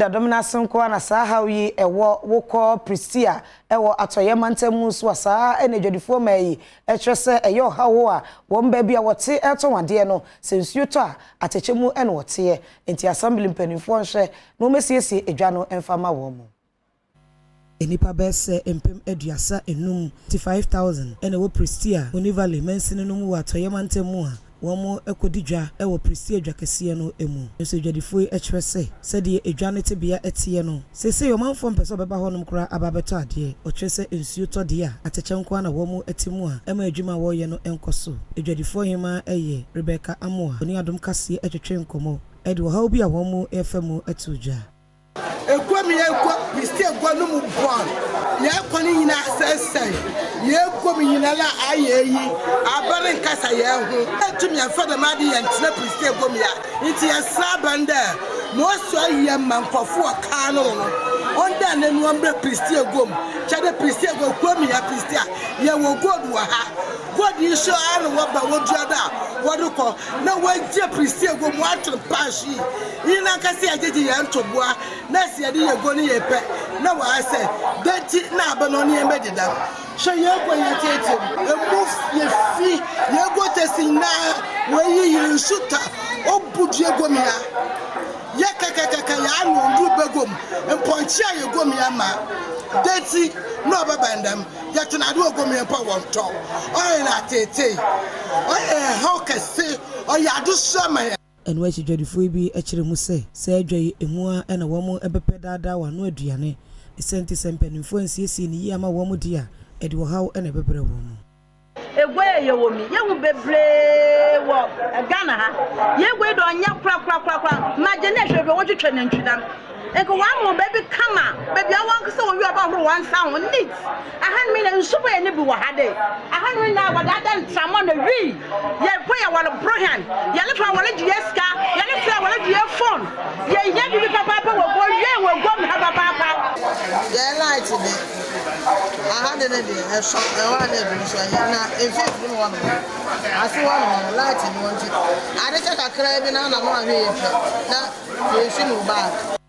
Da domination kwa na saa hawi ewo woko Prestea ewo atoye mantemu so saa enedwadifo mai etrese eyo hawo a won ba bia wote eto wade no sensuo to a atechemu ene wote enti assembly mpanimfo nhwe no mesiesie edwa no emfama wo mu enipa bese empem aduasa enum 55000 ene wo Prestea-Huni Valley mensini no mu atoye mantemu a womo ekodidwa ewo Prestea-Huni Kasee no emu nso dwadifo ekyerese sede edwa ne tebea etie no sese yomanfo mpeso beba honom kura ababeto ade okyerese ensuo to de a atechemko na womo etimu a ema adwuma wo ye no enkoso edwadifo hima eye Rebecca Amoa oni Adom Kasee etwetwe nkomo ede wo ha obi a womo efemu etujwa Ekwami ekwa Prestea-Huni no mu bon ya kwani nyina sesai ye kwami nyina la ayeyi abare nkasa ye hu etumi afada made ye ntena Prestea-Huni ya nti ya sabanda mo so ye mankofo aka no onda na nu ambe Prestea-Huni chade Prestea-Huni kwami ya Prestea ye wo god wa ha god yi so aro wa ba woduada woduko na waje Prestea-Huni mo atro pashi ina kase ajeje ye ntoboa na se de ye goni ye pe na wa ase denti na abano ne emedida so ye go ye tete e move ye fi ye go tesina we yi suta obudu ye gomia ye kakakaka ya no ndu begom emponchi ye gomia ma denti no babandam ya tunade ogomia pa wonto o na tete o how kase o ya do sama enu echi dwadifo bi ekire mu se adwai emu a na wo mu ebepe dada wa no aduane esenti sempanimfo nsiesie ni yi ama wo mu dia ede wo hawo na bebre wo mu egwe ye wo mi ye hu bebre wo Ghana ha ye gwe do nya kra maje na hwebe wo twetwe na ntwida eko wa mo baby kama baby awon kse wo wi aba horo wan sound neat ahan me na super ye ne bi wo hade ahan me na wadada ntramo na wi ye boya wala brohan ye le fa wala GSK ye le fa wala GF phone ye bi papa wo go ye wo go me ha papa ye light de ahan de ne de e so e wa na bi so ye na e fit ni won aso wa no light ni won ti ade cha kakra bi na mo ahwe ye na ye fi no back